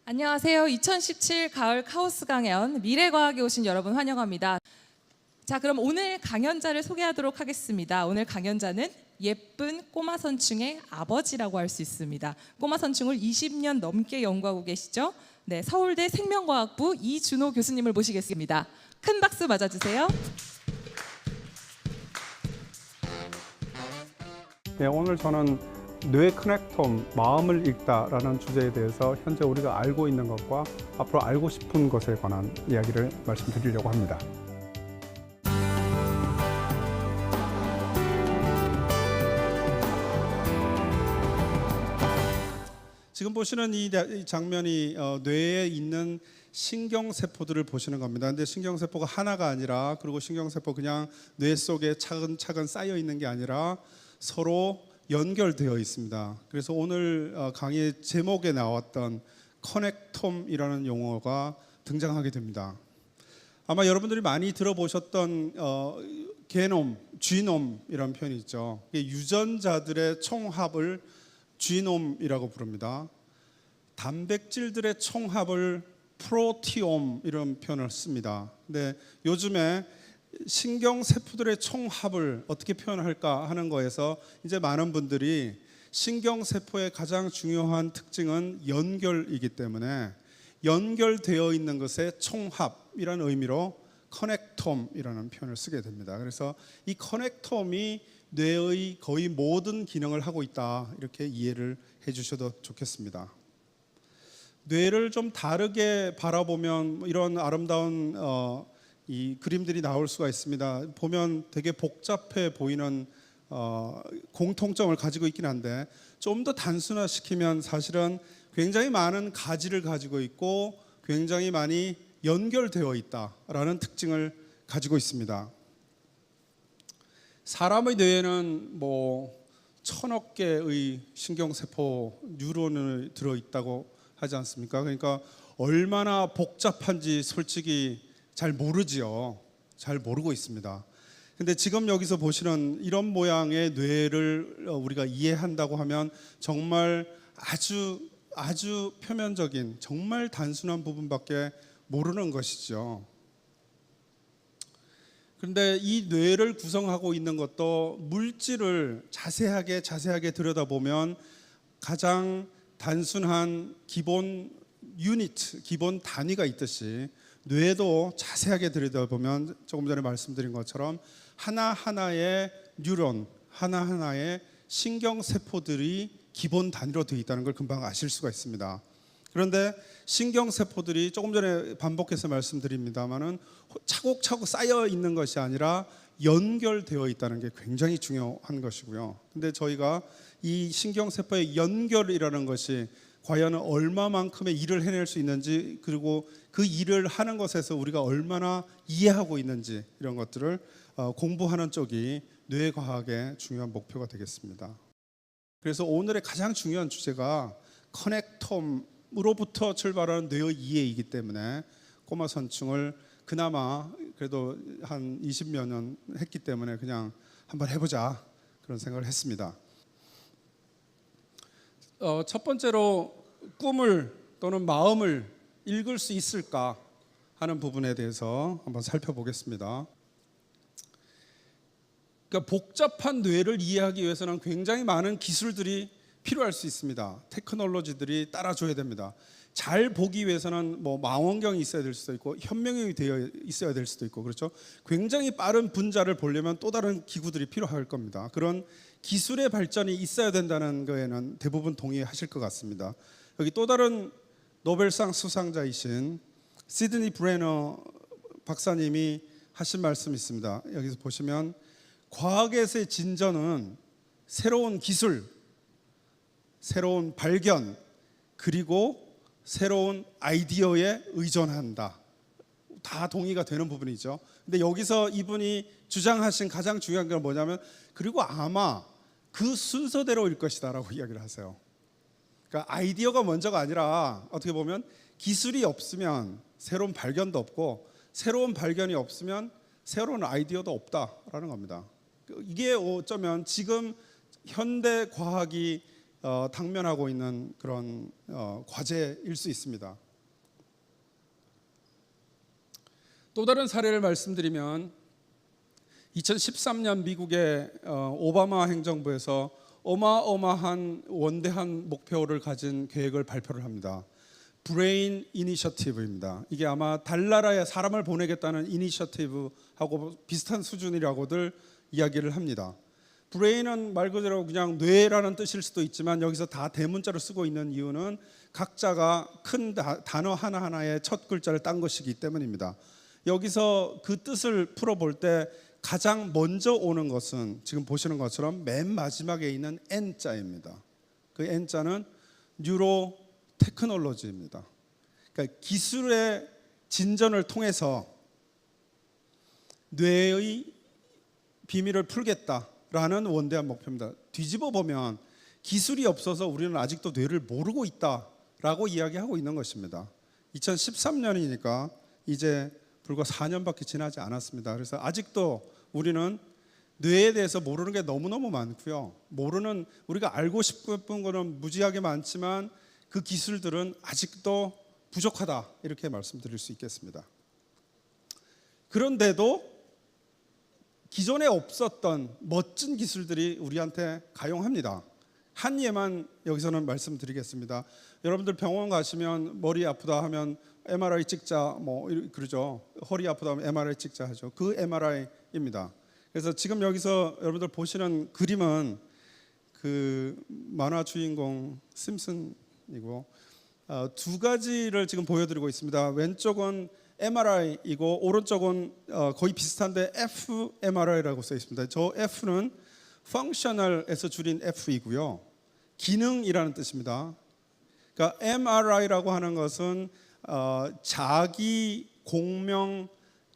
안녕하세요. 2017 가을 카오스 강연 미래과학에 오신 여러분 환영합니다. 자, 그럼 오늘 강연자를 소개하도록 하겠습니다. 오늘 강연자는 예쁜 꼬마 선충의 아버지라고 할 수 있습니다. 꼬마 선충을 20년 넘게 연구하고 계시죠? 네, 서울대 생명과학부 이준호 교수님을 모시겠습니다. 큰 박수 맞아주세요. 네, 오늘 저는 뇌 커넥톰, 마음을 읽다라는 주제에 대해서 현재 우리가 알고 있는 것과 앞으로 알고 싶은 것에 관한 이야기를 말씀드리려고 합니다. 지금 보시는 이 장면이 뇌에 있는 신경세포들을 보시는 겁니다. 근데 신경세포가 하나가 아니라, 그리고 신경세포 그냥 뇌 속에 차근차근 쌓여 있는 게 아니라 서로 연결되어 있습니다. 그래서 오늘 강의 제목에 나왔던 커넥톰이라는 용어가 등장하게 됩니다. 아마 여러분들이 많이 들어보셨던 게놈, 지놈이라는 표현이 있죠. 유전자들의 총합을 지놈이라고 부릅니다. 단백질들의 총합을 프로티옴 이런 표현을 씁니다. 근데 요즘에 신경세포들의 총합을 어떻게 표현할까 하는 거에서 이제 많은 분들이 신경세포의 가장 중요한 특징은 연결이기 때문에 연결되어 있는 것의 총합이라는 의미로 커넥톰이라는 표현을 쓰게 됩니다. 그래서 이 커넥톰이 뇌의 거의 모든 기능을 하고 있다, 이렇게 이해를 해주셔도 좋겠습니다. 뇌를 좀 다르게 바라보면 이런 아름다운 이 그림들이 나올 수가 있습니다. 보면 되게 복잡해 보이는 공통점을 가지고 있긴 한데, 좀 더 단순화시키면 사실은 굉장히 많은 가지를 가지고 있고 굉장히 많이 연결되어 있다라는 특징을 가지고 있습니다. 사람의 뇌에는 뭐 1000억 개의 신경세포 뉴런이 들어있다고 하지 않습니까? 그러니까 얼마나 복잡한지 솔직히 잘 모르지요. 잘 모르고 있습니다. 근데 지금 여기서 보시는 이런 모양의 뇌를 우리가 이해한다고 하면 정말 아주 표면적인, 정말 단순한 부분밖에 모르는 것이죠. 그런데 이 뇌를 구성하고 있는 것도 물질을 자세하게 들여다보면 가장 단순한 기본 유닛, 기본 단위가 있듯이 뇌도 자세하게 들여다보면 조금 전에 말씀드린 것처럼 하나하나의 뉴런, 하나하나의 신경세포들이 기본 단위로 되어 있다는 걸 금방 아실 수가 있습니다. 그런데 신경세포들이 조금 전에 반복해서 말씀드립니다만은 차곡차곡 쌓여 있는 것이 아니라 연결되어 있다는 게 굉장히 중요한 것이고요. 근데 저희가 이 신경세포의 연결이라는 것이 과연 얼마만큼의 일을 해낼 수 있는지, 그리고 그 일을 하는 것에서 우리가 얼마나 이해하고 있는지, 이런 것들을 공부하는 쪽이 뇌과학의 중요한 목표가 되겠습니다. 그래서 오늘의 가장 중요한 주제가 커넥톰으로부터 출발하는 뇌의 이해이기 때문에 꼬마 선충을 그나마 그래도 한 20여 년 했기 때문에 그냥 한번 해보자, 그런 생각을 했습니다. 첫 번째로 꿈을 또는 마음을 읽을 수 있을까 하는 부분에 대해서 한번 살펴보겠습니다. 그러니까 복잡한 뇌를 이해하기 위해서는 굉장히 많은 기술들이 필요할 수 있습니다. 테크놀로지들이 따라줘야 됩니다. 잘 보기 위해서는 뭐 망원경이 있어야 될 수도 있고 현명형이 되어 있어야 될 수도 있고, 그렇죠? 굉장히 빠른 분자를 보려면 또 다른 기구들이 필요할 겁니다. 그런 기술의 발전이 있어야 된다는 거에는 대부분 동의하실 것 같습니다. 여기 또 다른 노벨상 수상자이신 시드니 브레너 박사님이 하신 말씀이 있습니다. 여기서 보시면 과학에서의 진전은 새로운 기술, 새로운 발견, 그리고 새로운 아이디어에 의존한다. 다 동의가 되는 부분이죠. 근데 여기서 이분이 주장하신 가장 중요한 건 뭐냐면, 그리고 아마 그 순서대로일 것이다 라고 이야기를 하세요. 그러니까 아이디어가 먼저가 아니라 어떻게 보면 기술이 없으면 새로운 발견도 없고, 새로운 발견이 없으면 새로운 아이디어도 없다라는 겁니다. 이게 어쩌면 지금 현대 과학이 당면하고 있는 그런 과제일 수 있습니다. 또 다른 사례를 말씀드리면 2013년 미국의 오바마 행정부에서 어마어마한 원대한 목표를 가진 계획을 발표를 합니다. 브레인 이니셔티브입니다. 이게 아마 달나라에 사람을 보내겠다는 이니셔티브하고 비슷한 수준이라고들 이야기를 합니다. 브레인은 말 그대로 그냥 뇌라는 뜻일 수도 있지만 여기서 다 대문자로 쓰고 있는 이유는 각자가 큰 단어 하나하나의 첫 글자를 딴 것이기 때문입니다. 여기서 그 뜻을 풀어볼 때 가장 먼저 오는 것은 지금 보시는 것처럼 맨 마지막에 있는 N자입니다. 그 N자는 뉴로 테크놀로지입니다. 그러니까 기술의 진전을 통해서 뇌의 비밀을 풀겠다라는 원대한 목표입니다. 뒤집어 보면 기술이 없어서 우리는 아직도 뇌를 모르고 있다라고 이야기하고 있는 것입니다. 2013년이니까 이제 불과 4년밖에 지나지 않았습니다. 그래서 아직도 우리는 뇌에 대해서 모르는 게 너무너무 많고요. 우리가 알고 싶은 거는 무지하게 많지만 그 기술들은 아직도 부족하다 이렇게 말씀드릴 수 있겠습니다. 그런데도 기존에 없었던 멋진 기술들이 우리한테 가용합니다. 한 예만 여기서는 말씀드리겠습니다. 여러분들 병원 가시면 머리 아프다 하면 MRI 찍자 뭐 그러죠. 허리 아프다 하면 MRI 찍자 하죠. 그 MRI입니다. 그래서 지금 여기서 여러분들 보시는 그림은 그 만화 주인공 심슨이고 두 가지를 지금 보여드리고 있습니다. 왼쪽은 MRI이고 오른쪽은 거의 비슷한데 fMRI라고 써 있습니다. 저 F는 functional에서 줄인 F이고요. 기능이라는 뜻입니다. 그러니까 MRI라고 하는 것은 자기 공명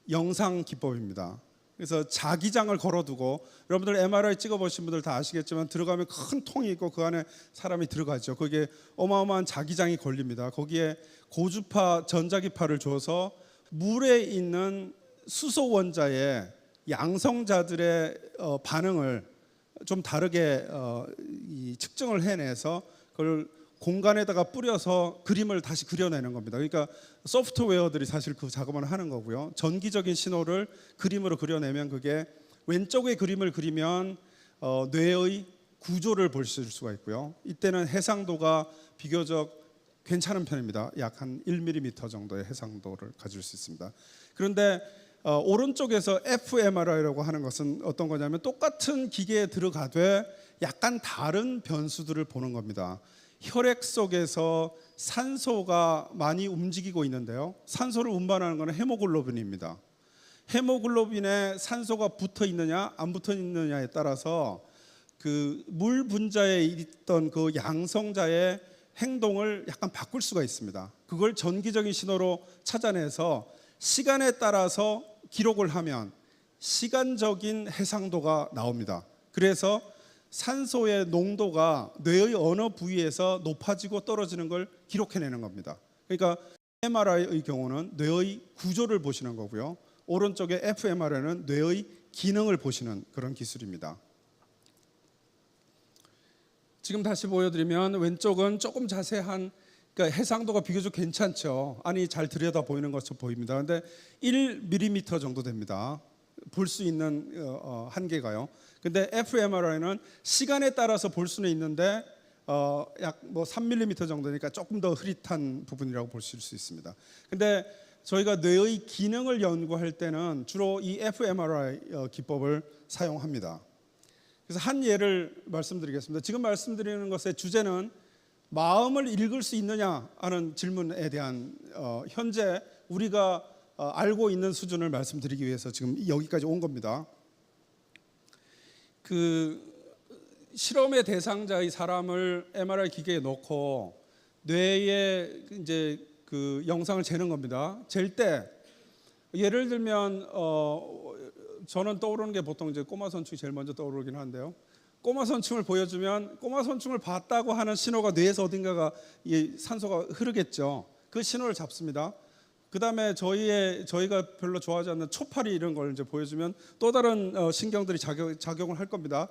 영상 기법입니다. 그래서 자기장을 걸어두고 여러분들 MRI 찍어보신 분들 다 아시겠지만 들어가면 큰 통이 있고 그 안에 사람이 들어가죠. 거기에 어마어마한 자기장이 걸립니다. 거기에 고주파 전자기파를 줘서 물에 있는 수소 원자의 양성자들의 반응을 좀 다르게 측정을 해내서 그걸 공간에다가 뿌려서 그림을 다시 그려내는 겁니다. 그러니까 소프트웨어들이 사실 그 작업을 하는 거고요. 전기적인 신호를 그림으로 그려내면 그게 왼쪽의 그림을 그리면 뇌의 구조를 볼 수가 있고요. 이때는 해상도가 비교적 괜찮은 편입니다. 약 한 1mm 정도의 해상도를 가질 수 있습니다. 그런데 오른쪽에서 fMRI라고 하는 것은 어떤 거냐면 똑같은 기계에 들어가되 약간 다른 변수들을 보는 겁니다. 혈액 속에서 산소가 많이 움직이고 있는데요. 산소를 운반하는 것은 헤모글로빈입니다. 헤모글로빈에 산소가 붙어 있느냐 안 붙어 있느냐에 따라서 그 물 분자에 있던 그 양성자의 행동을 약간 바꿀 수가 있습니다. 그걸 전기적인 신호로 찾아내서 시간에 따라서 기록을 하면 시간적인 해상도가 나옵니다. 그래서 산소의 농도가 뇌의 어느 부위에서 높아지고 떨어지는 걸 기록해내는 겁니다. 그러니까 MRI의 경우는 뇌의 구조를 보시는 거고요. 오른쪽에 fMRI는 뇌의 기능을 보시는 그런 기술입니다. 지금 다시 보여드리면 왼쪽은 조금 자세한 그러니까 해상도가 비교적 괜찮죠. 안이 잘 들여다 보이는 것처럼 보입니다. 그런데 1mm 정도 됩니다. 볼 수 있는 한계가요. 근데 fMRI는 시간에 따라서 볼 수는 있는데 약 뭐 3mm 정도니까 조금 더 흐릿한 부분이라고 볼 수 있습니다. 근데 저희가 뇌의 기능을 연구할 때는 주로 이 fMRI 기법을 사용합니다. 그래서 한 예를 말씀드리겠습니다. 지금 말씀드리는 것의 주제는 마음을 읽을 수 있느냐 하는 질문에 대한 현재 우리가 알고 있는 수준을 말씀드리기 위해서 지금 여기까지 온 겁니다. 그 실험의 대상자의 사람을 MRI 기계에 넣고 뇌에 이제 그 영상을 재는 겁니다. 잴 때 예를 들면 저는 떠오르는 게 보통 이제 꼬마 선충이 제일 먼저 떠오르긴 하는데요. 꼬마 선충을 보여주면 꼬마 선충을 봤다고 하는 신호가 뇌에서 어딘가가 이 산소가 흐르겠죠. 그 신호를 잡습니다. 그 다음에 저희가 별로 좋아하지 않는 초파리 이런 걸 이제 보여주면 또 다른 신경들이 작용을 할 겁니다.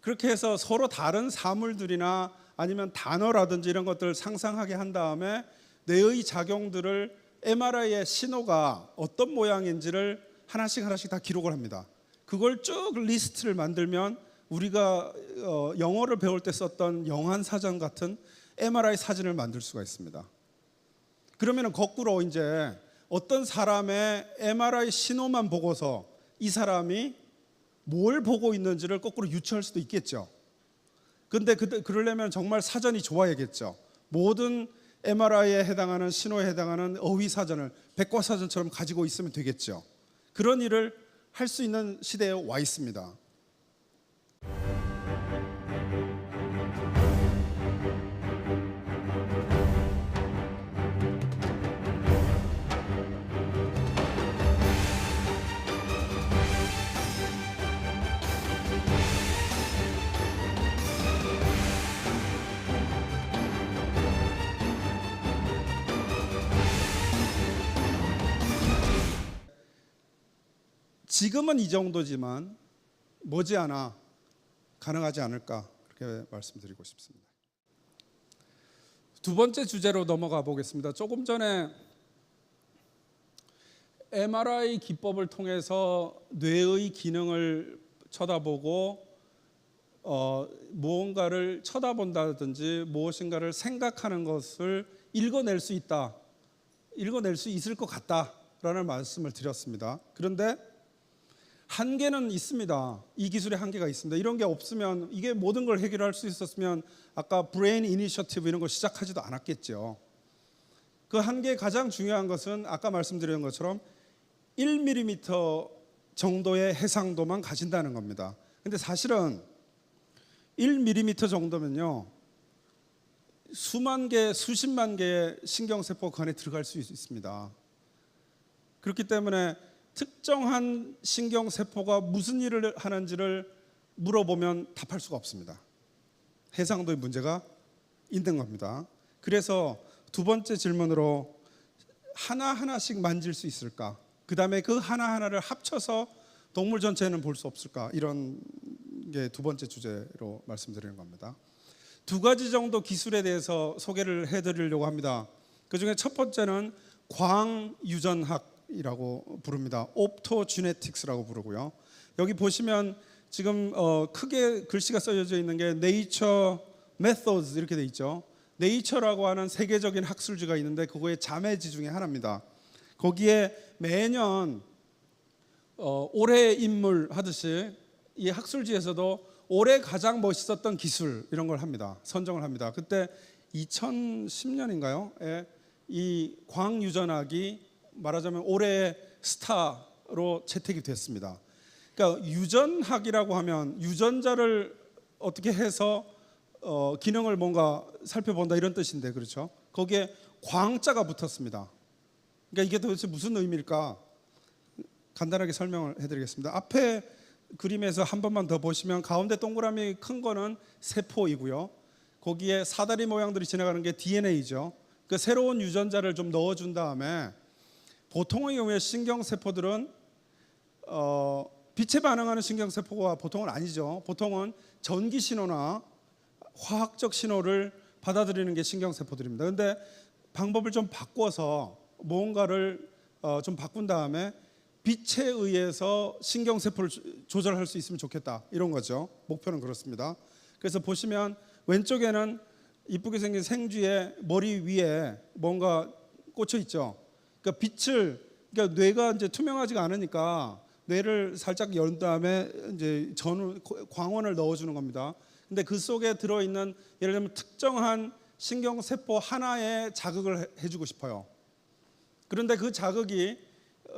그렇게 해서 서로 다른 사물들이나 아니면 단어라든지 이런 것들을 상상하게 한 다음에 뇌의 작용들을 MRI의 신호가 어떤 모양인지를 하나씩 다 기록을 합니다. 그걸 쭉 리스트를 만들면 우리가 영어를 배울 때 썼던 영한 사전 같은 MRI 사진을 만들 수가 있습니다. 그러면 거꾸로 이제 어떤 사람의 MRI 신호만 보고서 이 사람이 뭘 보고 있는지를 거꾸로 유추할 수도 있겠죠. 근데 그러려면 정말 사전이 좋아야겠죠. 모든 MRI에 해당하는 신호에 해당하는 어휘 사전을 백과사전처럼 가지고 있으면 되겠죠. 그런 일을 할 수 있는 시대에 와 있습니다. 지금은 이 정도지만 머지않아 가능하지 않을까 그렇게 말씀드리고 싶습니다. 두 번째 주제로 넘어가 보겠습니다. 조금 전에 MRI 기법을 통해서 뇌의 기능을 쳐다보고 무언가를 쳐다본다든지 무엇인가를 생각하는 것을 읽어낼 수 있다, 읽어낼 수 있을 것 같다라는 말씀을 드렸습니다. 그런데 한계는 있습니다. 이 기술에 한계가 있습니다. 이런 게 없으면, 이게 모든 걸 해결할 수 있었으면 아까 브레인 이니셔티브 이런 거 시작하지도 않았겠죠. 그 한계 가장 중요한 것은 아까 말씀드린 것처럼 1mm 정도의 해상도만 가진다는 겁니다. 근데 사실은 1mm 정도면요, 수만 개, 수십만 개의 신경세포 그 안에 들어갈 수 있습니다. 그렇기 때문에 특정한 신경세포가 무슨 일을 하는지를 물어보면 답할 수가 없습니다. 해상도의 문제가 있는 겁니다. 그래서 두 번째 질문으로 하나하나씩 만질 수 있을까? 그 다음에 그 하나하나를 합쳐서 동물 전체는 볼 수 없을까? 이런 게 두 번째 주제로 말씀드리는 겁니다. 두 가지 정도 기술에 대해서 소개를 해드리려고 합니다. 그중에 첫 번째는 광유전학이라고 부릅니다. 옵토지네틱스라고 부르고요. 여기 보시면 지금 크게 글씨가 써져 있는 게 Nature Methods 이렇게 돼 있죠. 네이처라고 하는 세계적인 학술지가 있는데 그거의 자매지 중에 하나입니다. 거기에 매년 올해 인물 하듯이 이 학술지에서도 올해 가장 멋있었던 기술 이런 걸 합니다. 선정을 합니다. 그때 2010년인가요? 이 광유전학이 말하자면 올해의 스타로 채택이 됐습니다. 그러니까 유전학이라고 하면 유전자를 어떻게 해서 기능을 뭔가 살펴본다 이런 뜻인데, 그렇죠? 거기에 광자가 붙었습니다. 그러니까 이게 도대체 무슨 의미일까? 간단하게 설명을 해드리겠습니다. 앞에 그림에서 한 번만 더 보시면 가운데 동그라미 큰 거는 세포이고요. 거기에 사다리 모양들이 지나가는 게 DNA죠. 그 새로운 유전자를 좀 넣어준 다음에 보통의 경우에 신경세포들은 빛에 반응하는 신경세포가 보통은 아니죠. 보통은 전기 신호나 화학적 신호를 받아들이는 게 신경세포들입니다. 그런데 방법을 좀 바꿔서 뭔가를 좀 바꾼 다음에 빛에 의해서 신경세포를 조절할 수 있으면 좋겠다 이런 거죠. 목표는 그렇습니다. 그래서 보시면 왼쪽에는 이쁘게 생긴 생쥐의 머리 위에 뭔가 꽂혀 있죠. 그러니까 빛을, 그러니까 뇌가 이제 투명하지가 않으니까 뇌를 살짝 연 다음에 이제 광원을 넣어주는 겁니다. 근데 그 속에 들어있는 예를 들면 특정한 신경세포 하나에 자극을 해주고 싶어요. 그런데 그 자극이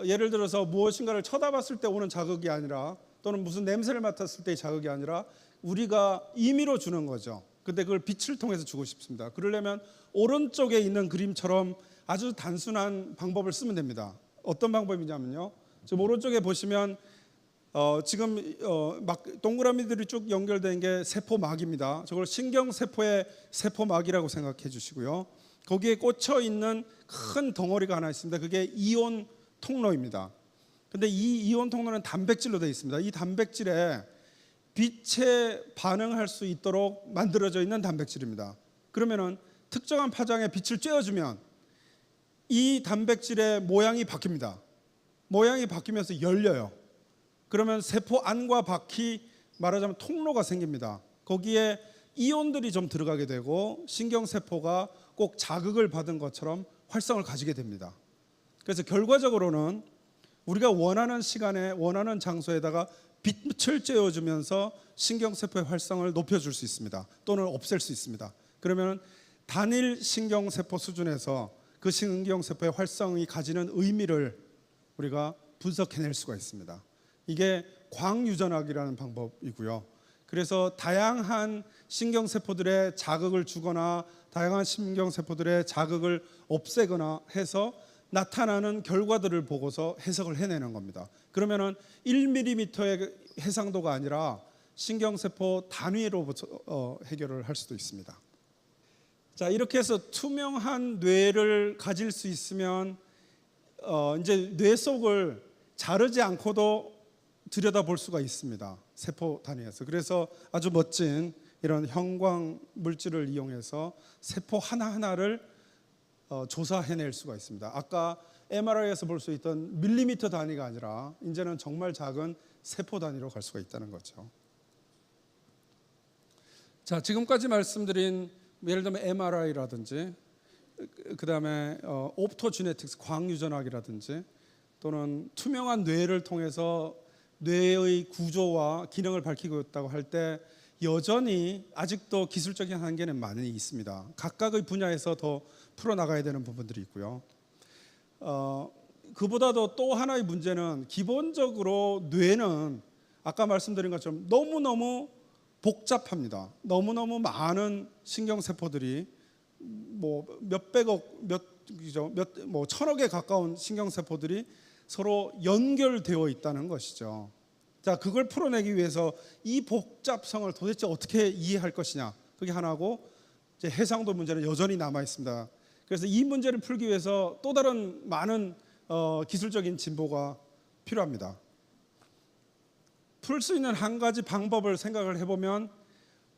예를 들어서 무엇인가를 쳐다봤을 때 오는 자극이 아니라, 또는 무슨 냄새를 맡았을 때의 자극이 아니라 우리가 임의로 주는 거죠. 근데 그걸 빛을 통해서 주고 싶습니다. 그러려면 오른쪽에 있는 그림처럼 아주 단순한 방법을 쓰면 됩니다. 어떤 방법이냐면요, 지금 오른쪽에 보시면 지금 막 동그라미들이 쭉 연결된 게 세포막입니다. 저걸 신경세포의 세포막이라고 생각해 주시고요. 거기에 꽂혀 있는 큰 덩어리가 하나 있습니다. 그게 이온 통로입니다. 근데 이 이온 통로는 단백질로 되어 있습니다. 이 단백질에 빛에 반응할 수 있도록 만들어져 있는 단백질입니다. 그러면은 특정한 파장에 빛을 쬐어주면 이 단백질의 모양이 바뀝니다. 모양이 바뀌면서 열려요. 그러면 세포 안과 밖이 말하자면 통로가 생깁니다. 거기에 이온들이 좀 들어가게 되고 신경세포가 꼭 자극을 받은 것처럼 활성을 가지게 됩니다. 그래서 결과적으로는 우리가 원하는 시간에 원하는 장소에다가 빛을 쬐어주면서 신경세포의 활성을 높여줄 수 있습니다. 또는 없앨 수 있습니다. 그러면 단일 신경세포 수준에서 그 신경세포의 활성이 가지는 의미를 우리가 분석해낼 수가 있습니다. 이게 광유전학이라는 방법이고요. 그래서 다양한 신경세포들의 자극을 주거나 다양한 신경세포들의 자극을 없애거나 해서 나타나는 결과들을 보고서 해석을 해내는 겁니다. 그러면은 1mm의 해상도가 아니라 신경세포 단위로부터 해결을 할 수도 있습니다. 자, 이렇게 해서 투명한 뇌를 가질 수 있으면 이제 뇌 속을 자르지 않고도 들여다볼 수가 있습니다. 세포 단위에서. 그래서 아주 멋진 이런 형광 물질을 이용해서 세포 하나하나를 조사해낼 수가 있습니다. 아까 MRI에서 볼 수 있던 밀리미터 단위가 아니라 이제는 정말 작은 세포 단위로 갈 수가 있다는 거죠. 자, 지금까지 말씀드린 예를 들면 MRI라든지 그다음에 옵토지네틱스 광유전학이라든지 또는 투명한 뇌를 통해서 뇌의 구조와 기능을 밝히고 있다고 할 때 여전히 아직도 기술적인 한계는 많이 있습니다. 각각의 분야에서 더 풀어나가야 되는 부분들이 있고요. 그보다도 또 하나의 문제는 기본적으로 뇌는 아까 말씀드린 것처럼 너무너무 복잡합니다. 너무너무 많은 신경세포들이 뭐 몇백억, 뭐 천억에 가까운 신경세포들이 서로 연결되어 있다는 것이죠. 자, 그걸 풀어내기 위해서 이 복잡성을 도대체 어떻게 이해할 것이냐, 그게 하나고, 이제 해상도 문제는 여전히 남아 있습니다. 그래서 이 문제를 풀기 위해서 또 다른 많은 기술적인 진보가 필요합니다. 풀 수 있는 한 가지 방법을 생각을 해보면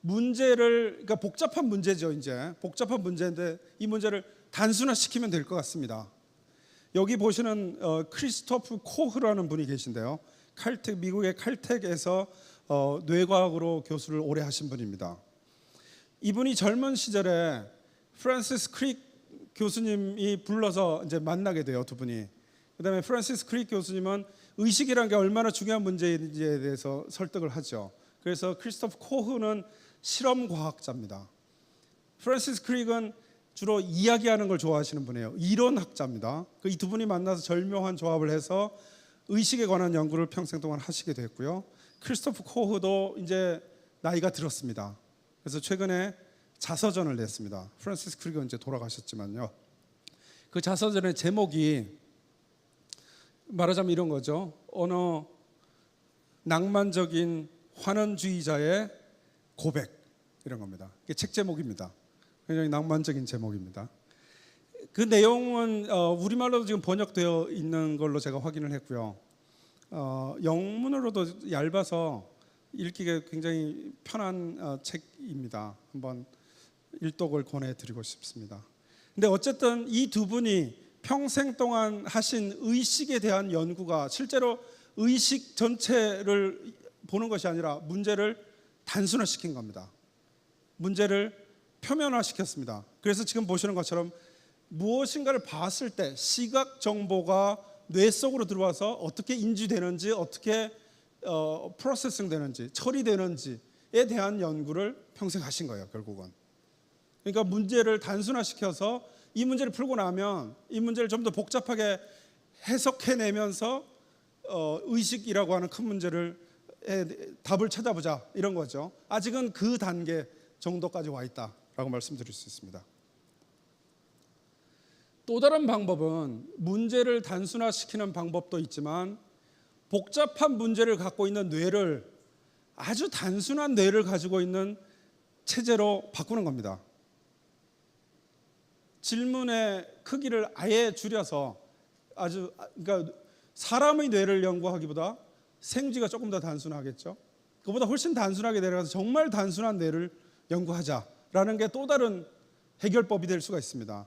그러니까 복잡한 문제죠. 이제 복잡한 문제인데 이 문제를 단순화시키면 될 것 같습니다. 여기 보시는 크리스토프 코흐라는 분이 계신데요. 미국의 칼텍에서 뇌과학으로 교수를 오래 하신 분입니다. 이분이 젊은 시절에 프란시스 크릭 교수님이 불러서 이제 만나게 돼요, 두 분이. 그다음에 프란시스 크릭 교수님은 의식이라는 게 얼마나 중요한 문제인지에 대해서 설득을 하죠. 그래서 크리스토프 코흐는 실험 과학자입니다. 프란시스 크릭은 주로 이야기하는 걸 좋아하시는 분이에요. 이론학자입니다. 이 두 분이 만나서 절묘한 조합을 해서 의식에 관한 연구를 평생 동안 하시게 됐고요. 크리스토프 코흐도 이제 나이가 들었습니다. 그래서 최근에 자서전을 냈습니다. 프란시스 크릭은 이제 돌아가셨지만요. 그 자서전의 제목이 말하자면 이런 거죠. 어느 낭만적인 환원주의자의 고백, 이런 겁니다. 이게 책 제목입니다. 굉장히 낭만적인 제목입니다. 그 내용은 우리말로도 지금 번역되어 있는 걸로 제가 확인을 했고요. 영문으로도 얇아서 읽기가 굉장히 편한 책입니다. 한번 일독을 권해드리고 싶습니다. 근데 어쨌든 이 두 분이 평생 동안 하신 의식에 대한 연구가 실제로 의식 전체를 보는 것이 아니라 문제를 단순화시킨 겁니다. 문제를 표면화시켰습니다. 그래서 지금 보시는 것처럼 무엇인가를 봤을 때 시각 정보가 뇌 속으로 들어와서 어떻게 인지되는지, 어떻게 프로세싱 되는지, 처리되는지에 대한 연구를 평생 하신 거예요, 결국은. 그러니까 문제를 단순화시켜서 이 문제를 풀고 나면 이 문제를 좀 더 복잡하게 해석해내면서 의식이라고 하는 큰 문제를 답을 찾아보자, 이런 거죠. 아직은 그 단계 정도까지 와 있다라고 말씀드릴 수 있습니다. 또 다른 방법은 문제를 단순화시키는 방법도 있지만 복잡한 문제를 갖고 있는 뇌를 아주 단순한 뇌를 가지고 있는 체제로 바꾸는 겁니다. 질문의 크기를 아예 줄여서 그러니까 사람의 뇌를 연구하기보다 생쥐가 조금 더 단순하겠죠. 그보다 훨씬 단순하게 내려가서 정말 단순한 뇌를 연구하자라는 게 또 다른 해결법이 될 수가 있습니다.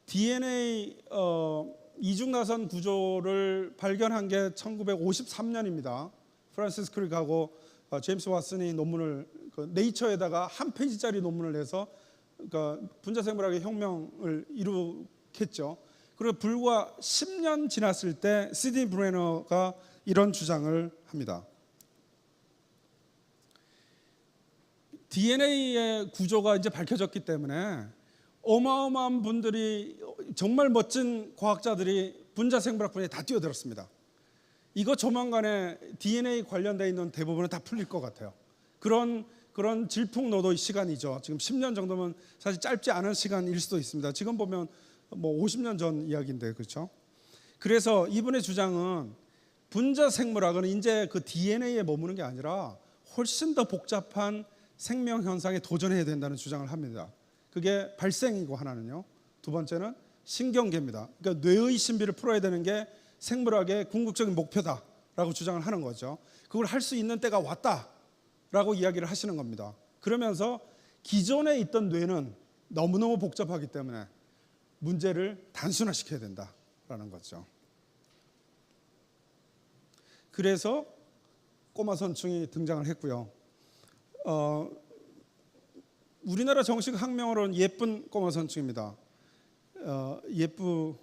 DNA 이중나선 구조를 발견한 게 1953년입니다. 프란시스 크릭하고 제임스 왓슨이 논문을 네이처에다가 한 페이지짜리 논문을 내서 그러니까 분자생물학의 혁명을 이룩했죠. 그리고 불과 10년 지났을 때 시드니 브레너가 이런 주장을 합니다. DNA의 구조가 이제 밝혀졌기 때문에 어마어마한 분들이 정말 멋진 과학자들이 분자생물학 분야에 다 뛰어들었습니다. 이거 조만간에 DNA 관련되어 있는 대부분은 다 풀릴 것 같아요. 그런 질풍노도의 시간이죠. 지금 10년 정도면 사실 짧지 않은 시간일 수도 있습니다. 지금 보면 뭐 50년 전 이야기인데 그렇죠. 그래서 이분의 주장은 분자생물학은 이제 그 DNA에 머무는 게 아니라 훨씬 더 복잡한 생명 현상에 도전해야 된다는 주장을 합니다. 그게 발생이고 하나는요. 두 번째는 신경계입니다. 그러니까 뇌의 신비를 풀어야 되는 게 생물학의 궁극적인 목표다라고 주장을 하는 거죠. 그걸 할 수 있는 때가 왔다라고 이야기를 하시는 겁니다. 그러면서 기존에 있던 뇌는 너무너무 복잡하기 때문에 문제를 단순화시켜야 된다라는 거죠. 그래서 꼬마선충이 등장을 했고요. 우리나라 정식 학명으로는 예쁜 꼬마선충입니다. 예쁩니다.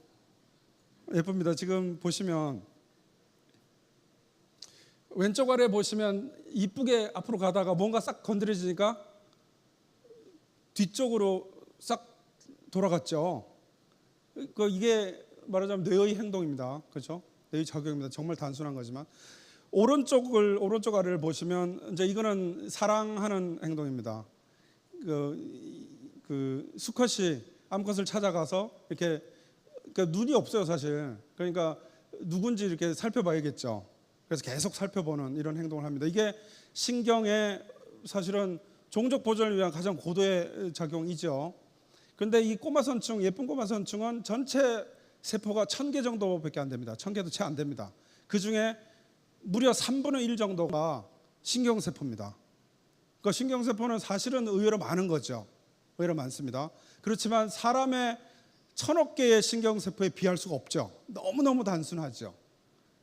지금 보시면 왼쪽 아래 보시면 이쁘게 앞으로 가다가 뭔가 싹 건드려지니까 뒤쪽으로 싹 돌아갔죠. 이게 말하자면 뇌의 행동입니다. 그렇죠? 뇌의 작용입니다. 정말 단순한 거지만 오른쪽 아래를 보시면 이제 이거는 사랑하는 행동입니다. 수컷이 암컷을 찾아가서 이렇게 그러니까 눈이 없어요 사실. 그러니까 누군지 이렇게 살펴봐야겠죠. 그래서 계속 살펴보는 이런 행동을 합니다. 이게 신경의 사실은 종족 보존을 위한 가장 고도의 작용이죠. 그런데 이 꼬마선충, 예쁜 꼬마선충은 전체 세포가 1000개 정도밖에 안 됩니다. 1000개도 채 안 됩니다. 그 중에 무려 3분의 1 정도가 신경세포입니다. 그 신경세포는 사실은 의외로 많은 거죠. 의외로 많습니다. 그렇지만 사람의 1000억 개의 신경세포에 비할 수가 없죠. 너무너무 단순하죠.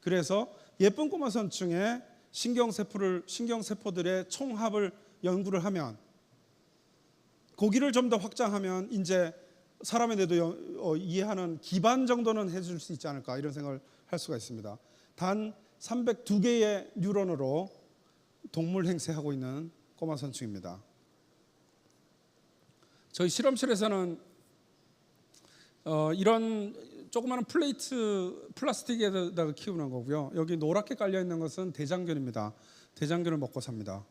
그래서 예쁜 꼬마선충의 신경세포들의 총합을 연구를 하면 고기를 좀 더 확장하면 이제 사람의 뇌도 이해하는 기반 정도는 해줄 수 있지 않을까 이런 생각을 할 수가 있습니다. 단 302개의 뉴런으로 동물 행세하고 있는 꼬마선충입니다. 저희 실험실에서는 이런 조그마한 플라스틱에다가 키우는 거고요. 여기 노랗게 깔려 있는 것은 대장균입니다. 대장균을 먹고 삽니다.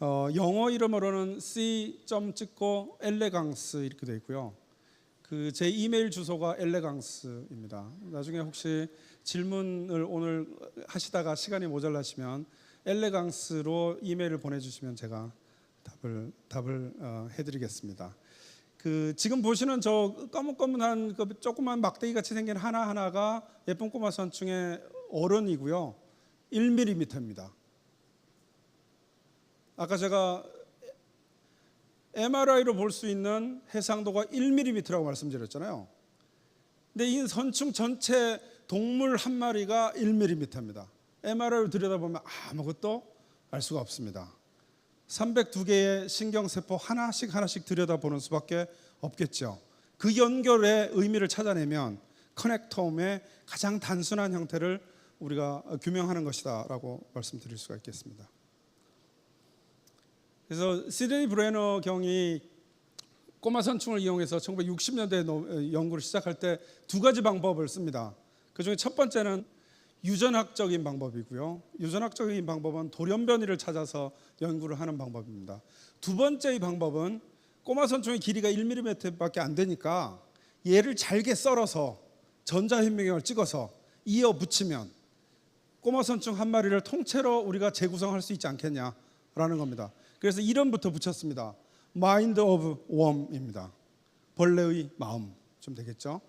영어 이름으로는 C 점 찍고 엘레강스 이렇게 되어 있고요. 제 이메일 주소가 엘레강스입니다. 나중에 혹시 질문을 오늘 하시다가 시간이 모자라시면 엘레강스로 이메일을 보내주시면 제가 답을 해드리겠습니다. 지금 보시는 저 검은한 조그만 막대기 같이 생긴 하나하나가 예쁜 꼬마선충의 어른이고요. 1mm입니다. 아까 제가 MRI로 볼 수 있는 해상도가 1mm라고 말씀드렸잖아요. 근데 이 선충 전체 동물 한 마리가 1mm입니다. MRI로 들여다보면 아무것도 알 수가 없습니다. 302개의 신경세포 하나씩 들여다보는 수밖에 없겠죠. 그 연결의 의미를 찾아내면 커넥톰의 가장 단순한 형태를 우리가 규명하는 것이다 라고 말씀드릴 수가 있겠습니다. 그래서 시드니 브레너 경이 꼬마선충을 이용해서 1960년대에 연구를 시작할 때 두 가지 방법을 씁니다. 그중에 첫 번째는 유전학적인 방법이고요. 유전학적인 방법은 돌연변이를 찾아서 연구를 하는 방법입니다. 두 번째의 방법은 꼬마선충의 길이가 1mm밖에 안 되니까 얘를 잘게 썰어서 전자현미경을 찍어서 이어 붙이면 꼬마선충 한 마리를 통째로 우리가 재구성할 수 있지 않겠냐라는 겁니다. 그래서 이름부터 붙였습니다. Mind of Worm입니다. 벌레의 마음 좀 되겠죠.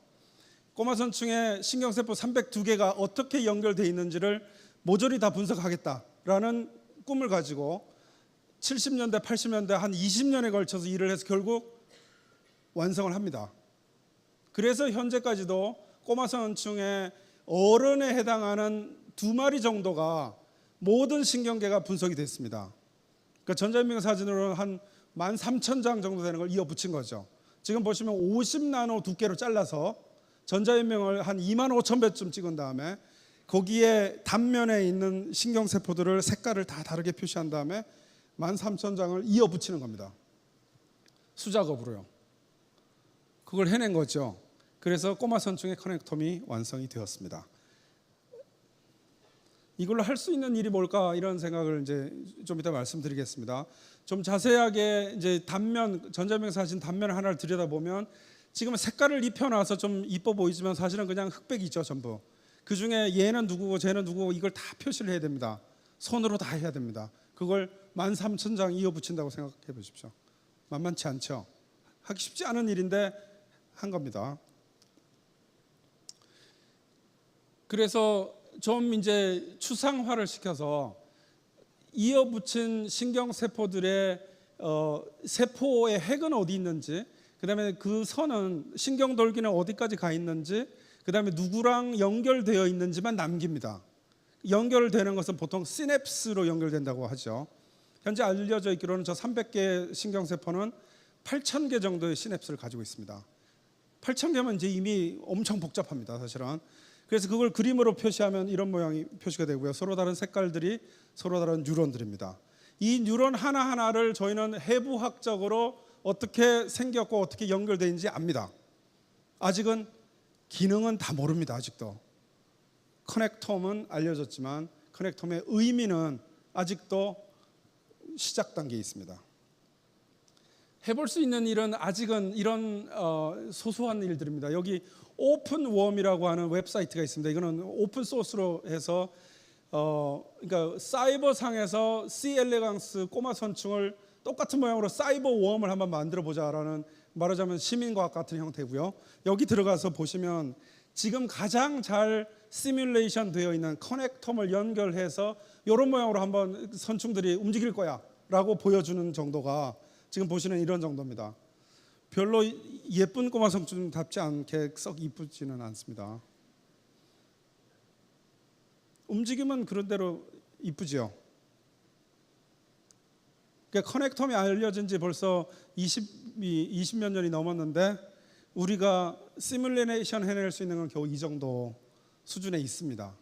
꼬마선충의 신경세포 302개가 어떻게 연결되어 있는지를 모조리 다 분석하겠다라는 꿈을 가지고 70년대, 80년대 한 20년에 걸쳐서 일을 해서 결국 완성을 합니다. 그래서 현재까지도 꼬마선충의 어른에 해당하는 2마리 정도가 모든 신경계가 분석이 됐습니다. 그러니까 전자인명 사진으로 한 13,000장 정도 되는 걸 이어 붙인 거죠. 지금 보시면 50나노 두께로 잘라서 전자인명을 한 25,000배쯤 찍은 다음에 거기에 단면에 있는 신경세포들을 색깔을 다 다르게 표시한 다음에 13,000장을 이어 붙이는 겁니다. 수작업으로요. 그걸 해낸 거죠. 그래서 꼬마선충의 커넥톰이 완성이 되었습니다. 이걸로 할 수 있는 일이 뭘까 이런 생각을 이제 좀 이따 말씀드리겠습니다. 좀 자세하게 이제 단면 전자인명 사진 단면 하나를 들여다보면 지금 색깔을 입혀놔서 좀 이뻐 보이지만 사실은 그냥 흑백이죠 전부. 그 중에 얘는 누구고 쟤는 누구고 이걸 다 표시를 해야 됩니다. 손으로 다 해야 됩니다. 그걸 13,000장 이어 붙인다고 생각해 보십시오. 만만치 않죠. 하기 쉽지 않은 일인데 한 겁니다. 그래서 좀 이제 추상화를 시켜서 이어붙인 신경세포들의 세포의 핵은 어디 있는지, 그 다음에 그 선은 신경돌기는 어디까지 가 있는지, 그 다음에 누구랑 연결되어 있는지만 남깁니다. 연결되는 것은 보통 시냅스로 연결된다고 하죠. 현재 알려져 있기로는 저 300개 신경세포는 8,000개 정도의 시냅스를 가지고 있습니다. 8,000개면 이제 이미 엄청 복잡합니다, 사실은. 그래서 그걸 그림으로 표시하면 이런 모양이 표시가 되고요. 서로 다른 색깔들이 서로 다른 뉴런들입니다. 이 뉴런 하나하나를 저희는 해부학적으로 어떻게 생겼고 어떻게 연결되어 있는지 압니다. 아직은 기능은 다 모릅니다. 아직도. 커넥톰은 알려졌지만 커넥톰의 의미는 아직도 시작 단계에 있습니다. 해볼 수 있는 일은 아직은 이런 소소한 일들입니다. 여기 오픈웜이라고 하는 웹사이트가 있습니다. 이거는 오픈 소스로 해서 그러니까 사이버 상에서 C 엘레강스 꼬마 선충을 똑같은 모양으로 사이버 웜을 한번 만들어 보자라는, 말하자면 시민과학 같은 형태고요. 여기 들어가서 보시면 지금 가장 잘 시뮬레이션 되어 있는 커넥텀을 연결해서 이런 모양으로 한번 선충들이 움직일 거야라고 보여주는 정도가 지금 보시는 이런 정도입니다. 별로 예쁜 꼬마 선충답지 않게 썩 이쁘지는 않습니다. 움직임은 그런 대로 이쁘죠. 그러니까 커넥텀이 알려진 지 벌써 20몇 년이 넘었는데 우리가 시뮬레이션 해낼 수 있는 건 겨우 이 정도 수준에 있습니다.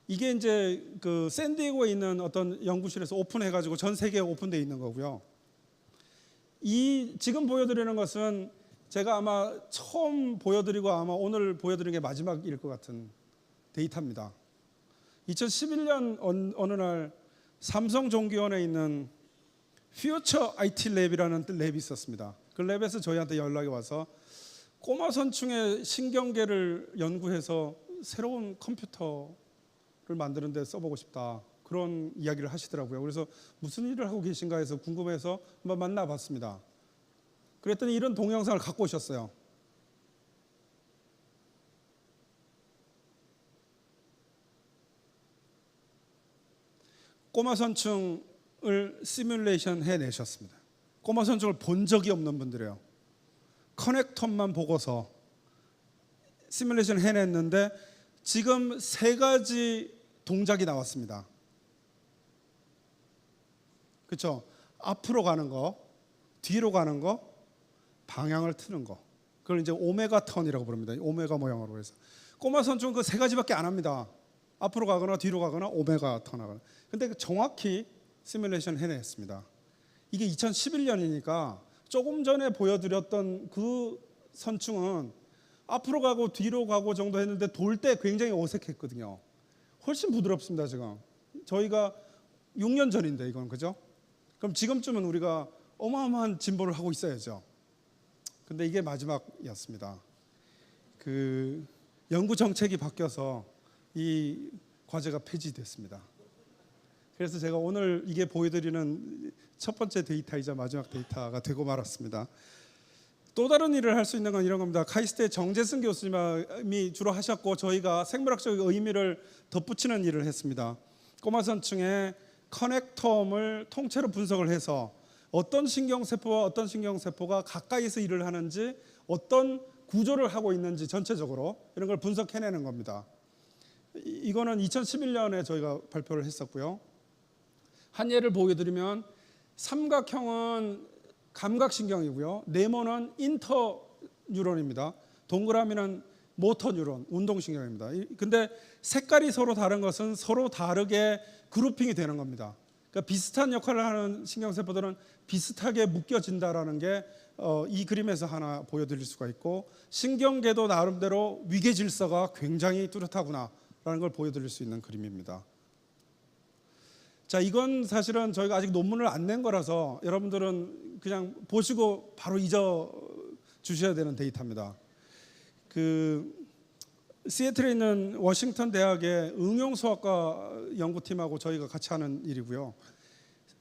이게 이제 그 샌디에고에 있는 어떤 연구실에서 오픈해가지고 전 세계에 오픈되어 있는 거고요. 이 지금 보여드리는 것은 제가 아마 처음 보여드리고 아마 오늘 보여드리는 게 마지막일 것 같은 데이터입니다. 2011년 어느 날 삼성 종기원에 있는 퓨처 IT 랩이라는 랩이 있었습니다. 그 랩에서 저희한테 연락이 와서 꼬마 선충의 신경계를 연구해서 새로운 컴퓨터를 만드는 데 써보고 싶다, 그런 이야기를 하시더라고요. 그래서 무슨 일을 하고 계신가 해서 궁금해서 한번 만나봤습니다. 그랬더니 이런 동영상을 갖고 오셨어요. 꼬마 선충을 시뮬레이션 해내셨습니다. 꼬마 선충을 본 적이 없는 분들이에요. 커넥텀만 보고서 시뮬레이션 해냈는데 지금 3가지 동작이 나왔습니다. 그렇죠? 앞으로 가는 거, 뒤로 가는 거, 방향을 트는 거. 그걸 이제 오메가 턴이라고 부릅니다. 오메가 모양으로 해서. 꼬마 선충은 그 3가지밖에 안 합니다. 앞으로 가거나 뒤로 가거나 오메가 턴하거나. 근데 정확히 시뮬레이션 해냈습니다. 이게 2011년이니까 조금 전에 보여드렸던 그 선충은 앞으로 가고 뒤로 가고 정도 했는데 돌 때 굉장히 어색했거든요. 훨씬 부드럽습니다. 지금 저희가 6년 전인데 이건, 그죠? 그럼 지금쯤은 우리가 어마어마한 진보를 하고 있어야죠. 근데 이게 마지막이었습니다. 그 연구 정책이 바뀌어서 이 과제가 폐지됐습니다. 그래서 제가 오늘 이게 보여드리는 첫 번째 데이터이자 마지막 데이터가 되고 말았습니다. 또 다른 일을 할 수 있는 건 이런 겁니다. 카이스트의 정재승 교수님이 주로 하셨고 저희가 생물학적 의미를 덧붙이는 일을 했습니다. 꼬마선충의 커넥텀을 통째로 분석을 해서 어떤 신경세포와 어떤 신경세포가 가까이서 일을 하는지, 어떤 구조를 하고 있는지 전체적으로 이런 걸 분석해내는 겁니다. 이거는 2011년에 저희가 발표를 했었고요. 한 예를 보여드리면 삼각형은 감각신경이고요. 네모는 인터뉴런입니다. 동그라미는 모터뉴런, 운동신경입니다. 근데 색깔이 서로 다른 것은 서로 다르게 그룹핑이 되는 겁니다. 그러니까 비슷한 역할을 하는 신경세포들은 비슷하게 묶여진다라는 게 이 그림에서 하나 보여드릴 수가 있고, 신경계도 나름대로 위계 질서가 굉장히 뚜렷하구나라는 걸 보여드릴 수 있는 그림입니다. 자, 이건 사실은 저희가 아직 논문을 안 낸 거라서 여러분들은 그냥 보시고 바로 잊어 주셔야 되는 데이터입니다. 시애틀에 있는 워싱턴 대학의 응용수학과 연구팀하고 저희가 같이 하는 일이고요.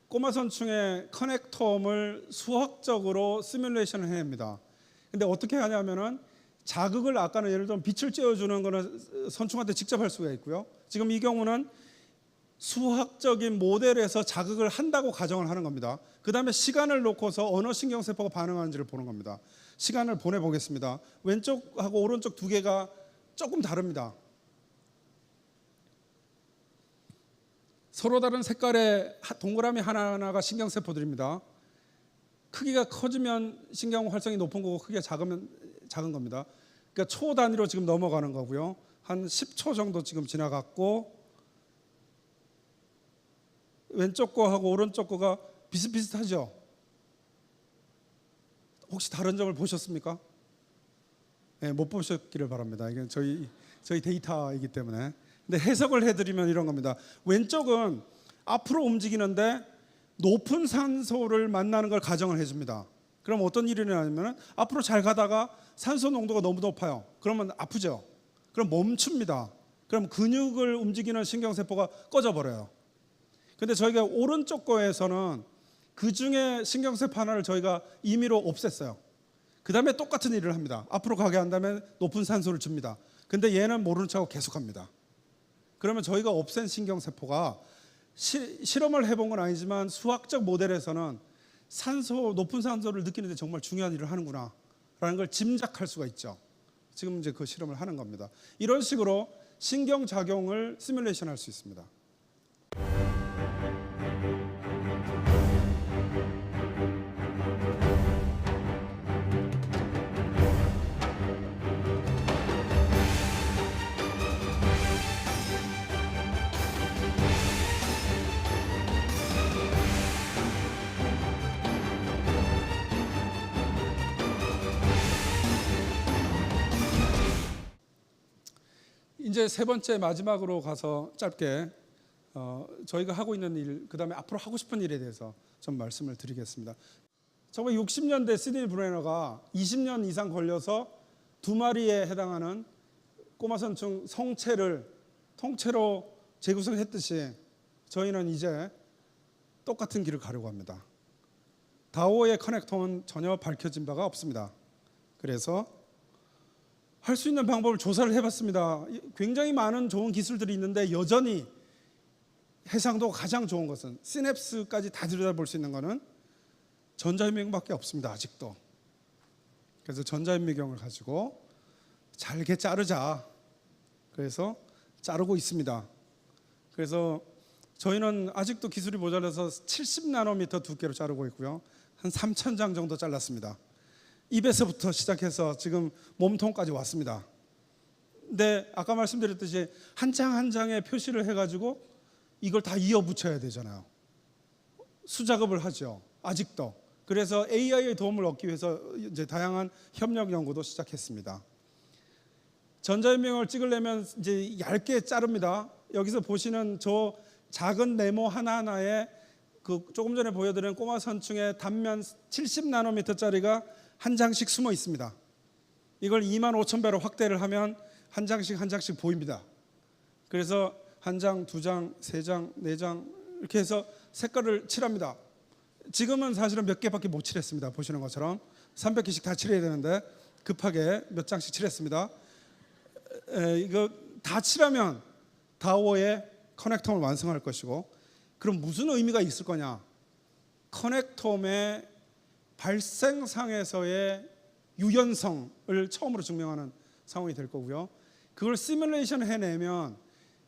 꼬마선충의 커넥텀을 수학적으로 시뮬레이션을 해냅니다. 근데 어떻게 하냐면은 자극을, 아까는 예를 들면 빛을 쬐어주는 거는 선충한테 직접 할 수가 있고요. 지금 이 경우는 수학적인 모델에서 자극을 한다고 가정을 하는 겁니다. 그 다음에 시간을 놓고서 어느 신경세포가 반응하는지를 보는 겁니다. 시간을 보내보겠습니다. 왼쪽하고 오른쪽 두 개가 조금 다릅니다. 서로 다른 색깔의 동그라미 하나하나가 신경세포들입니다. 크기가 커지면 신경 활성이 높은 거고 크기가 작으면 작은 겁니다. 그러니까 초 단위로 지금 넘어가는 거고요. 한 10초 정도 지금 지나갔고, 왼쪽 거하고 오른쪽 거가 비슷비슷하죠? 혹시 다른 점을 보셨습니까? 네, 못 보셨기를 바랍니다. 이게 저희 데이터이기 때문에. 근데 해석을 해드리면 이런 겁니다. 왼쪽은 앞으로 움직이는데 높은 산소를 만나는 걸 가정을 해줍니다. 그럼 어떤 일이 일어나냐면 앞으로 잘 가다가 산소 농도가 너무 높아요. 그러면 아프죠? 그럼 멈춥니다. 그럼 근육을 움직이는 신경세포가 꺼져버려요. 근데 저희가 오른쪽 거에서는 그 중에 신경세포 하나를 저희가 임의로 없앴어요. 그 다음에 똑같은 일을 합니다. 앞으로 가게 한 다음에 높은 산소를 줍니다. 근데 얘는 모르는 척하고 계속합니다. 그러면 저희가 없앤 신경세포가 실험을 해본 건 아니지만 수학적 모델에서는 높은 산소를 느끼는데 정말 중요한 일을 하는구나 라는 걸 짐작할 수가 있죠. 지금 이제 그 실험을 하는 겁니다. 이런 식으로 신경작용을 시뮬레이션 할 수 있습니다. 이제 세 번째 마지막으로 가서 짧게 저희가 하고 있는 일, 그 다음에 앞으로 하고 싶은 일에 대해서 좀 말씀을 드리겠습니다. 1960년대 시드니 브레너가 20년 이상 걸려서 2마리에 해당하는 꼬마선충 성체를 통째로 재구성했듯이 저희는 이제 똑같은 길을 가려고 합니다. 다오의 커넥텀은 전혀 밝혀진 바가 없습니다. 그래서 할 수 있는 방법을 조사를 해봤습니다. 굉장히 많은 좋은 기술들이 있는데 여전히 해상도가 가장 좋은 것은, 시냅스까지 다 들여다볼 수 있는 것은 전자현미경밖에 없습니다. 아직도. 그래서 전자현미경을 가지고 잘게 자르자. 그래서 자르고 있습니다. 그래서 저희는 아직도 기술이 모자라서 70나노미터 두께로 자르고 있고요. 한 3,000장 정도 잘랐습니다. 입에서부터 시작해서 지금 몸통까지 왔습니다. 근데 아까 말씀드렸듯이 한 장 한 장에 표시를 해가지고 이걸 다 이어 붙여야 되잖아요. 수작업을 하죠. 아직도. 그래서 AI의 도움을 얻기 위해서 이제 다양한 협력 연구도 시작했습니다. 전자현미경을 찍으려면 이제 얇게 자릅니다. 여기서 보시는 저 작은 네모 하나하나에 조금 전에 보여드린 꼬마선충의 단면 70나노미터짜리가 한 장씩 숨어 있습니다. 이걸 25,000배로 확대를 하면 한 장씩 한 장씩 보입니다. 그래서 한 장, 두 장, 세 장, 네 장 이렇게 해서 색깔을 칠합니다. 지금은 사실은 몇 개밖에 못 칠했습니다. 보시는 것처럼 300개씩 다 칠해야 되는데 급하게 몇 장씩 칠했습니다. 이거 다 칠하면 다오의 커넥톰을 완성할 것이고, 그럼 무슨 의미가 있을 거냐? 커넥톰의 발생상에서의 유연성을 처음으로 증명하는 상황이 될 거고요. 그걸 시뮬레이션 해내면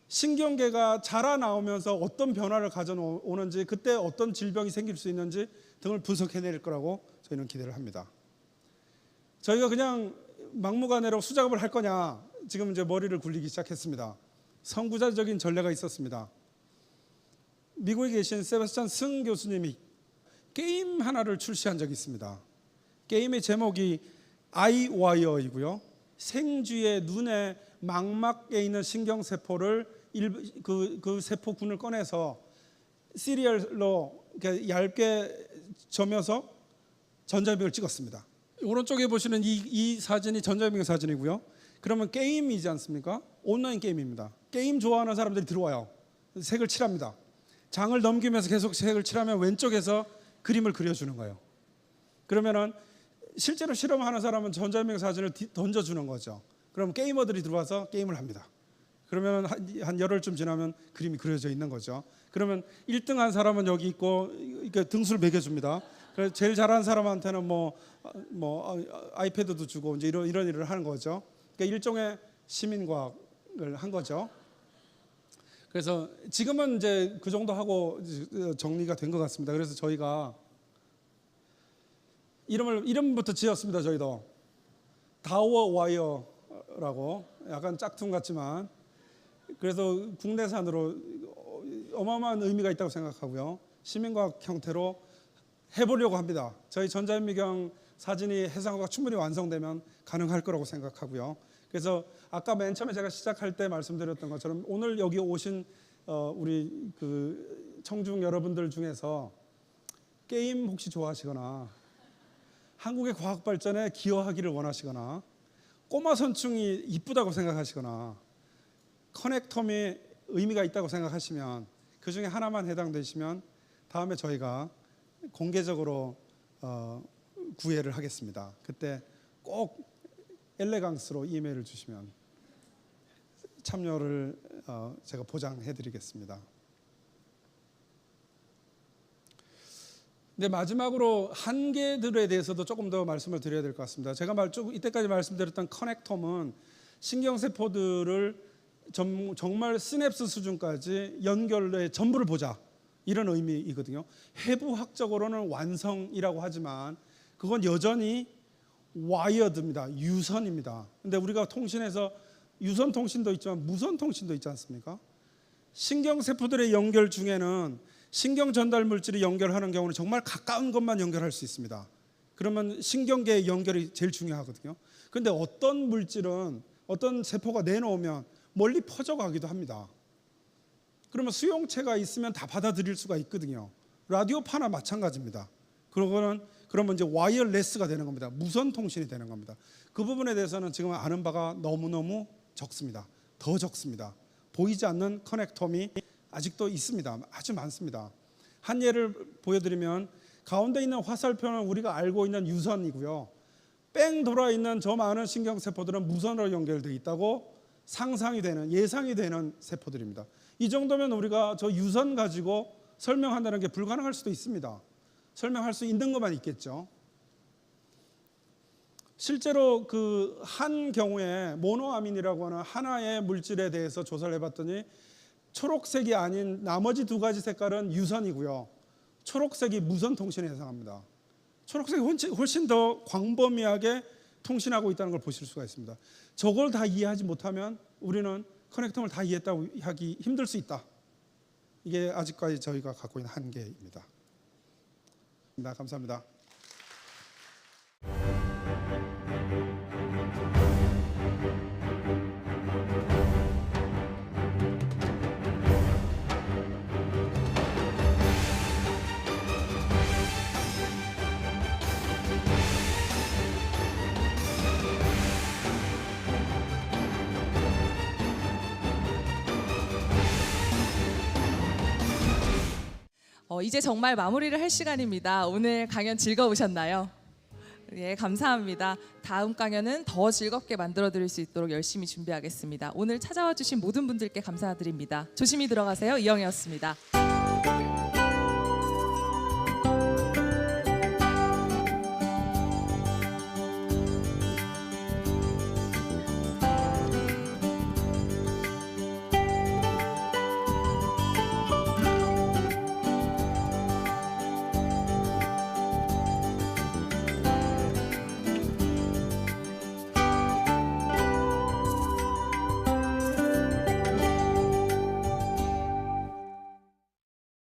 신경계가 자라나오면서 어떤 변화를 가져오는지, 그때 어떤 질병이 생길 수 있는지 등을 분석해낼 거라고 저희는 기대를 합니다. 저희가 그냥 막무가내로 수작업을 할 거냐, 지금 이제 머리를 굴리기 시작했습니다. 선구자적인 전례가 있었습니다. 미국에 계신 세바스찬 승 교수님이 게임 하나를 출시한 적이 있습니다. 게임의 제목이 아이와이어이고요. 생쥐의 눈의 망막에 있는 신경세포를 그 세포군을 꺼내서 시리얼로 이렇게 얇게 점여서 전자기명을 찍었습니다. 오른쪽에 보시는 이 사진이 전자기명 사진이고요. 그러면 게임이지 않습니까? 온라인 게임입니다. 게임 좋아하는 사람들이 들어와요. 색을 칠합니다. 장을 넘기면서 계속 색을 칠하면 왼쪽에서 그림을 그려주는 거예요. 그러면은 실제로 실험하는 사람은 전자기명 사진을 던져주는 거죠. 그럼 게이머들이 들어와서 게임을 합니다. 그러면 한 열흘쯤 지나면 그림이 그려져 있는 거죠. 그러면 1등한 사람은 여기 있고 이렇게 등수를 매겨줍니다. 그래서 제일 잘하는 사람한테는 뭐 아이패드도 주고 이제 이런 일을 하는 거죠. 그러니까 일종의 시민과학을 한 거죠. 그래서 지금은 이제 그 정도 하고 정리가 된 것 같습니다. 그래서 저희가 이름부터 지었습니다. 저희도 다워 와이어라고, 약간 짝퉁 같지만 그래서 국내산으로 어마어마한 의미가 있다고 생각하고요. 시민과학 형태로 해보려고 합니다. 저희 전자현미경 사진이 해상도가 충분히 완성되면 가능할 거라고 생각하고요. 그래서 아까 맨 처음에 제가 시작할 때 말씀드렸던 것처럼 오늘 여기 오신 우리 그 청중 여러분들 중에서 게임 혹시 좋아하시거나 한국의 과학 발전에 기여하기를 원하시거나 꼬마 선충이 이쁘다고 생각하시거나 커넥텀이 의미가 있다고 생각하시면 그 중에 하나만 해당되시면 다음에 저희가 공개적으로 구애를 하겠습니다. 그때 꼭 엘레강스로 이메일을 주시면 참여를 제가 보장해드리겠습니다. 근데 마지막으로 한계들에 대해서도 조금 더 말씀을 드려야 될 것 같습니다. 제가 이때까지 말씀드렸던 커넥텀은 신경세포들을 정말 시냅스 수준까지 연결의 전부를 보자, 이런 의미이거든요. 해부학적으로는 완성이라고 하지만 그건 여전히 와이어드입니다. 유선입니다. 근데 우리가 통신에서 유선 통신도 있지만 무선 통신도 있지 않습니까? 신경세포들의 연결 중에는 신경 전달 물질이 연결하는 경우는 정말 가까운 것만 연결할 수 있습니다. 그러면 신경계의 연결이 제일 중요하거든요. 그런데 어떤 물질은 어떤 세포가 내놓으면 멀리 퍼져가기도 합니다. 그러면 수용체가 있으면 다 받아들일 수가 있거든요. 라디오파나 마찬가지입니다. 그러면 이제 와이어레스가 되는 겁니다. 무선 통신이 되는 겁니다. 그 부분에 대해서는 지금 아는 바가 너무너무 적습니다. 더 적습니다. 보이지 않는 커넥텀이 아직도 있습니다. 아주 많습니다. 한 예를 보여드리면 가운데 있는 화살표는 우리가 알고 있는 유선이고요. 뺑 돌아 있는 저 많은 신경세포들은 무선으로 연결되어 있다고 상상이 되는, 예상이 되는 세포들입니다. 이 정도면 우리가 저 유선 가지고 설명한다는 게 불가능할 수도 있습니다. 설명할 수 있는 것만 있겠죠. 실제로 그 한 경우에 모노아민이라고 하는 하나의 물질에 대해서 조사를 해봤더니 초록색이 아닌 나머지 두 가지 색깔은 유선이고요. 초록색이 무선 통신에 해당합니다. 초록색이 훨씬 더 광범위하게 통신하고 있다는 걸 보실 수가 있습니다. 저걸 다 이해하지 못하면 우리는 커넥텀을 다 이해했다고 하기 힘들 수 있다. 이게 아직까지 저희가 갖고 있는 한계입니다. 감사합니다. 이제 정말 마무리를 할 시간입니다. 오늘 강연 즐거우셨나요? 예, 감사합니다. 다음 강연은 더 즐겁게 만들어 드릴 수 있도록 열심히 준비하겠습니다. 오늘 찾아와 주신 모든 분들께 감사드립니다. 조심히 들어가세요. 이영이었습니다.